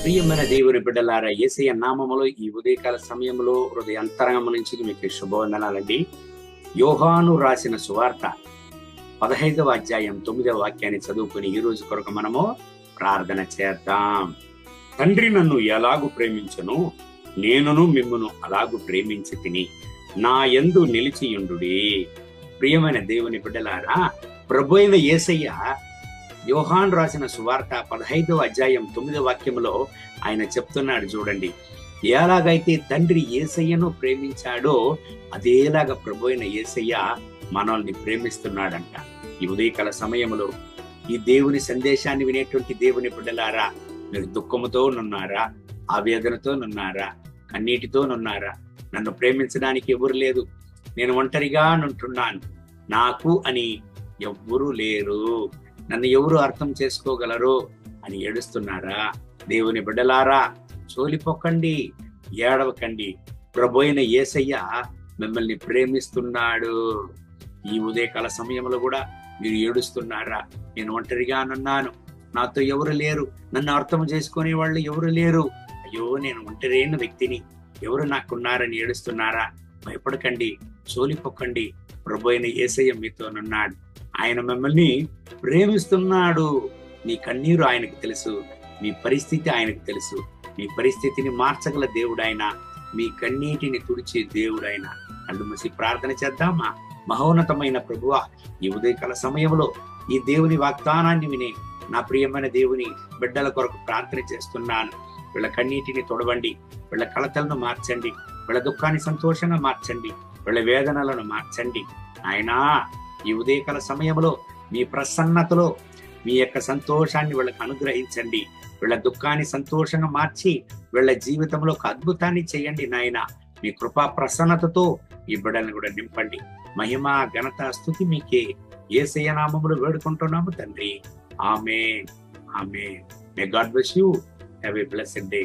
ప్రియమైన దేవుని బిడ్డలారా, యేసయ్య నామములో ఈ ఉదయకాల సమయంలో హృదయాంతరంగము నుంచి మీకు శుభవందనాలండి. యోహాను రాసిన సువార్త 15వ అధ్యాయం 9వ వాక్యాన్ని చదువుకుని ఈ రోజు కొరకు మనము ప్రార్థన చేద్దాం. తండ్రి నన్ను ఎలాగు ప్రేమించును, నేనును మిమ్మును అలాగు ప్రేమించి తిని నా యందు నిలిచియుండుడి. ప్రియమైన దేవుని బిడ్డలారా, ప్రభు అయిన యేసయ్య యోహాను రాసిన సువార్త 15వ అధ్యాయం 9వ వాక్యంలో ఆయన చెప్తున్నాడు చూడండి. ఎలాగైతే తండ్రి యేసయ్యను ప్రేమించాడో అదేలాగా ప్రభు అయిన యేసయ్య మనల్ని ప్రేమిస్తున్నాడంట. ఈ ఉదయకాల సమయంలో ఈ దేవుని సందేశాన్ని వినేటువంటి దేవుని బిడ్డలారా, మీరు దుఃఖముతో నున్నారా, ఆవేదనతో నున్నారా, కన్నీటితో నున్నారా? నన్ను ప్రేమించడానికి ఎవరు లేదు, నేను ఒంటరిగా నుంటున్నాను, నాకు అని ఎవ్వరూ లేరు, నన్ను ఎవరు అర్థం చేసుకోగలరు అని ఏడుస్తున్నారా? దేవుని బిడ్డలారా, సోలిపోకండి, ఏడవకండి. ప్రభు అయిన యేసయ్య మిమ్మల్ని ప్రేమిస్తున్నాడు. ఈ ఉదయకాల సమయంలో కూడా మీరు ఏడుస్తున్నారా? నేను ఒంటరిగా నున్నాను, నాతో ఎవరు లేరు, నన్ను అర్థం చేసుకునే వాళ్ళు ఎవరు లేరు, అయ్యో నేను ఒంటరైన వ్యక్తిని, ఎవరు నాకున్నారని ఏడుస్తున్నారా? భయపడకండి, సోలిపోకండి. ప్రభు అయిన యేసయ్య మీతోనున్నాడు. ఆయన మిమ్మల్ని ప్రేమిస్తున్నాడు. మీ కన్నీరు ఆయనకు తెలుసు, మీ పరిస్థితి ఆయనకు తెలుసు. మీ పరిస్థితిని మార్చగల దేవుడైన, మీ కన్నీటిని తుడిచే దేవుడైన. కళ్ళు మూసి ప్రార్థన చేద్దామా? మహోన్నతమైన ప్రభువా, ఈ ఉదయకాల సమయంలో ఈ దేవుని వాగ్దానాన్ని విని నా ప్రియమైన దేవుని బిడ్డల కొరకు ప్రార్థన చేస్తున్నాను. వీళ్ళ కన్నీటిని తొడవండి, వీళ్ళ కలతలను మార్చండి, వీళ్ళ దుఃఖాన్ని సంతోషంగా మార్చండి, వీళ్ళ వేదనలను మార్చండి. ఆయనా, ఈ ఉదయకాల సమయంలో మీ ప్రసన్నతలో మీ యొక్క సంతోషాన్ని వీళ్ళకి అనుగ్రహించండి. వీళ్ళ దుఃఖాన్ని సంతోషంగా మార్చి వీళ్ళ జీవితంలో ఒక అద్భుతాన్ని చేయండి నాయన. మీ కృపా ప్రసన్నతతో ఈ బిడ్డలను కూడా నింపండి. మహిమ ఘనత స్తుతి మీకే. యేసయ్య నామములో వేడుకుంటున్నాము తండ్రి. ఆమేన్, ఆమేన్. May God bless you. Have a blessed day.